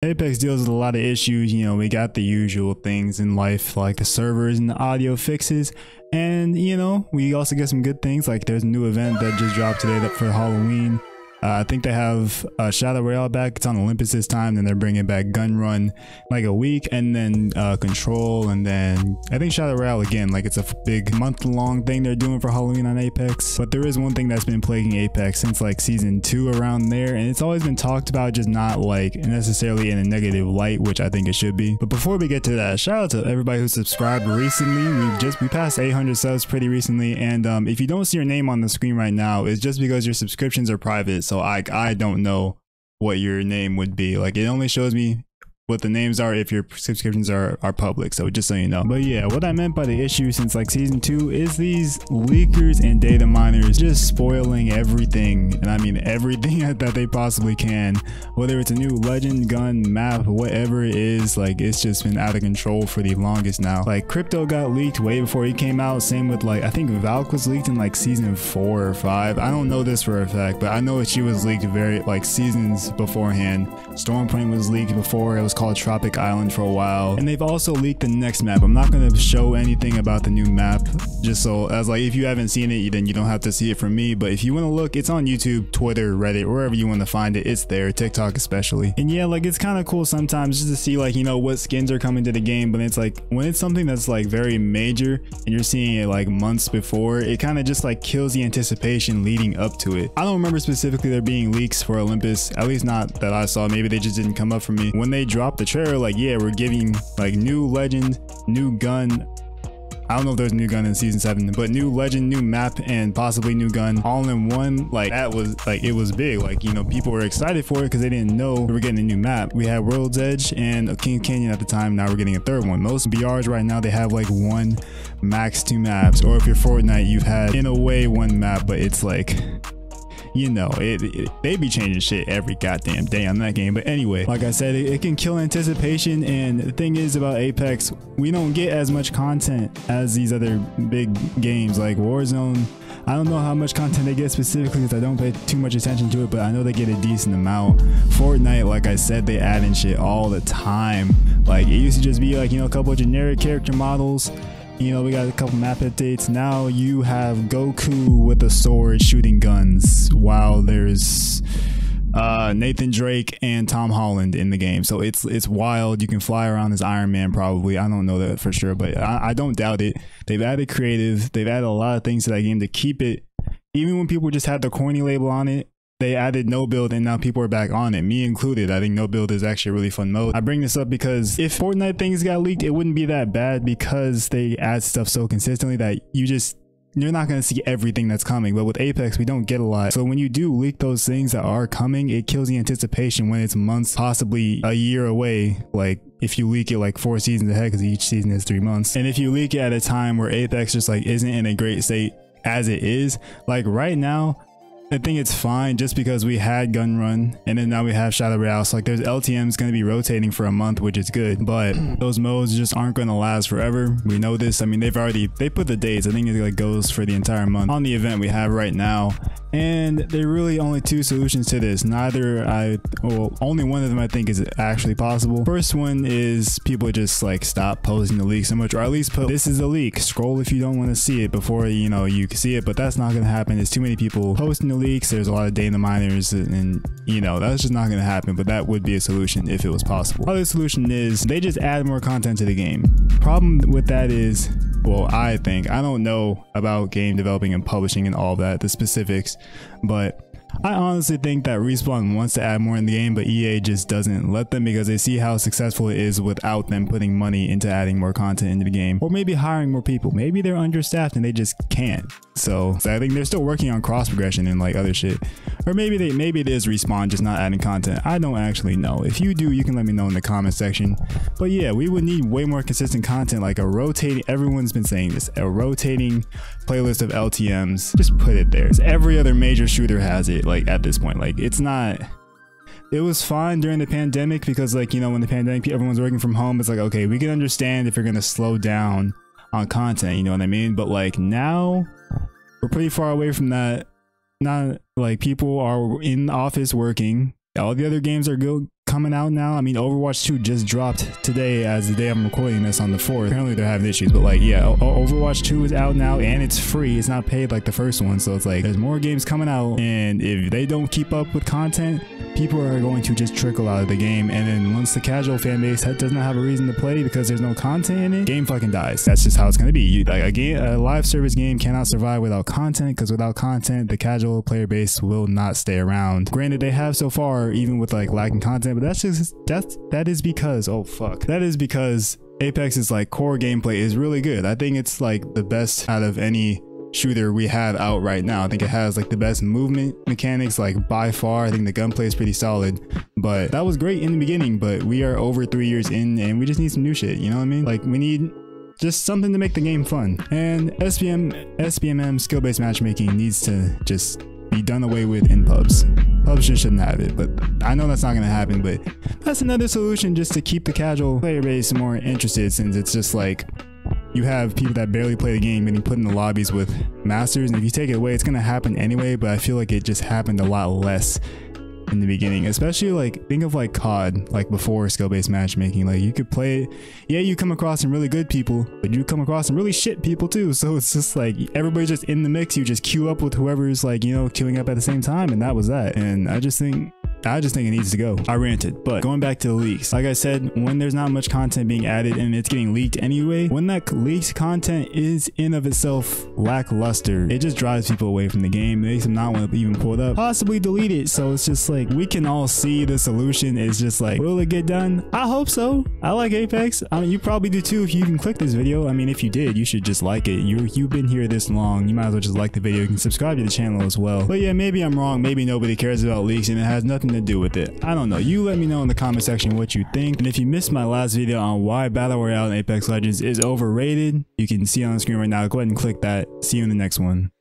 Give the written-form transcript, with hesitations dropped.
Apex deals with a lot of issues. You know, we got the usual things in life like the servers and the audio fixes, and you know, we also get some good things like there's a new event that just dropped today that for Halloween. I think they have Shadow Royale back. It's on Olympus this time. Then they're bringing back Gun Run like a week, and then Control, and then I think Shadow Royale again. Like it's a big month-long thing they're doing for Halloween on Apex. But there is one thing that's been plaguing Apex since like season 2 around there, and it's always been talked about, just not like necessarily in a negative light, which I think it should be. But before we get to that, shout out to everybody who subscribed recently. We passed 800 subs pretty recently, and if you don't see your name on the screen right now, it's just because your subscriptions are private. So I don't know what your name would be. Like it only shows me what the names are if your subscriptions are public, so just so you know. But yeah, what I meant by the issue since like season 2 is these leakers and data miners just spoiling everything, and I mean everything that they possibly can, whether it's a new legend, gun, map, whatever it is. Like it's just been out of control for the longest now. Like Crypto got leaked way before he came out, same with like I think Valk was leaked in like season 4 or 5. I don't know this for a fact, but I know that she was leaked very like seasons beforehand. Stormpoint was leaked before. It was called Tropic Island for a while, and they've also leaked the next map. I'm not going to show anything about the new map, just so as like if you haven't seen it, then you don't have to see it from me. But if you want to look, it's on YouTube, Twitter, Reddit, wherever you want to find it, it's there, TikTok especially. And yeah, like it's kind of cool sometimes just to see like, you know, what skins are coming to the game. But it's like when it's something that's like very major and you're seeing it like months before, it kind of just like kills the anticipation leading up to it. I don't remember specifically there being leaks for Olympus, at least not that I saw. Maybe they just didn't come up for me. When they dropped the trailer, like yeah, we're giving like new legend, new gun. I don't know if there's a new gun in season 7, but new legend, new map, and possibly new gun all in one. Like that was like, it was big. Like, you know, people were excited for it because they didn't know we were getting a new map. We had World's Edge and King Canyon at the time. Now we're getting a third one. Most BRs right now, they have like 1 max 2 maps, or if you're Fortnite, you've had in a way 1 map, but it's like, you know, they be changing shit every goddamn day on that game. But anyway, like I said, it can kill anticipation. And the thing is about Apex, we don't get as much content as these other big games like Warzone. I don't know how much content they get specifically because I don't pay too much attention to it, but I know they get a decent amount. Fortnite, like I said, they add in shit all the time. Like it used to just be like, you know, a couple of generic character models. You know, we got a couple map updates. Now you have Goku with a sword shooting guns, while there's Nathan Drake and Tom Holland in the game. So it's wild. You can fly around as Iron Man probably. I don't know that for sure, but I don't doubt it. They've added creative. They've added a lot of things to that game to keep it. Even when people just had the corny label on it, they added no build, and now people are back on it, me included. I think no build is actually a really fun mode. I bring this up because if Fortnite things got leaked, it wouldn't be that bad because they add stuff so consistently that you're not going to see everything that's coming. But with Apex, we don't get a lot. So when you do leak those things that are coming, it kills the anticipation when it's months, possibly a year away. Like if you leak it like 4 seasons ahead, because each season is 3 months. And if you leak it at a time where Apex just like isn't in a great state as it is, like right now, I think it's fine just because we had Gun Run and then now we have Shadow Royale. So like there's LTMs going to be rotating for a month, which is good, but those modes just aren't going to last forever. We know this. I mean, they put the dates. I think it like goes for the entire month on the event we have right now. And there are really only 2 solutions to this. Only one of them I think is actually possible. First one is people just like stop posting the leak so much, or at least put this is a leak. Scroll if you don't want to see it before you know you can see it, but that's not going to happen. There's too many people posting the leaks. There's a lot of data miners, and you know that's just not going to happen. But that would be a solution if it was possible. Other solution is they just add more content to the game. Problem with that is, well, I don't know about game developing and publishing and all that, the specifics, but I honestly think that Respawn wants to add more in the game, but EA just doesn't let them because they see how successful it is without them putting money into adding more content into the game, or maybe hiring more people. Maybe they're understaffed and they just can't. So I think they're still working on cross progression and like other shit, or maybe it is Respawn just not adding content. I don't actually know. If you do, you can let me know in the comment section. But yeah, we would need way more consistent content, like a rotating, everyone's been saying this, a rotating playlist of LTMs. Just put it there. Every other major shooter has it. Like at this point, like it's not, it was fine during the pandemic because like, you know, when the pandemic, everyone's working from home, it's like, okay, we can understand if you're gonna slow down on content, you know what I mean? But like now we're pretty far away from that. Not like people are in the office working, all the other games are coming out now. I mean, Overwatch 2 just dropped today as the day I'm recording this on the 4th. Apparently they're having issues, but like, yeah, Overwatch 2 is out now and it's free. It's not paid like the first one. So it's like, there's more games coming out, and if they don't keep up with content, people are going to just trickle out of the game. And then once the casual fan base does not have a reason to play because there's no content in it, game fucking dies. That's just how it's going to be. Like a live service game cannot survive without content, because without content, the casual player base will not stay around. Granted, they have so far, even with like lacking content, but that is because Apex's like core gameplay is really good. I think it's like the best out of any shooter we have out right now. I think it has like the best movement mechanics, like by far. I think the gunplay is pretty solid, but that was great in the beginning, but we are over 3 years in and we just need some new shit, you know what I mean? Like, we need just something to make the game fun. And SBMM skill-based matchmaking needs to just be done away with in pubs. Pubs just shouldn't have it, but I know that's not going to happen, but that's another solution just to keep the casual player base more interested, since it's just like you have people that barely play the game getting put in the lobbies with masters, and if you take it away, it's going to happen anyway, but I feel like it just happened a lot less in the beginning. Especially like, think of like COD, like before skill-based matchmaking. Like, you could play it, yeah, you come across some really good people, but you come across some really shit people too, so it's just like everybody's just in the mix. You just queue up with whoever's like, you know, queuing up at the same time, and that was that. And I just think it needs to go. I ranted, but going back to the leaks, like I said, when there's not much content being added and it's getting leaked anyway, when that leaked content is in of itself lackluster, it just drives people away from the game. It makes them not want to even pull it up, possibly delete it. So it's just like, we can all see the solution is just like, will it get done? I hope so. I like Apex. I mean, you probably do too if you even click this video. I mean, if you did, you should just like it. You've been here this long, you might as well just like the video. You can subscribe to the channel as well. But yeah, maybe I'm wrong. Maybe nobody cares about leaks and it has nothing to do with it. I don't know. You let me know in the comment section what you think. And if you missed my last video on why Battle Royale in Apex Legends is overrated, you can see on the screen right now. Go ahead and click that. See you in the next one.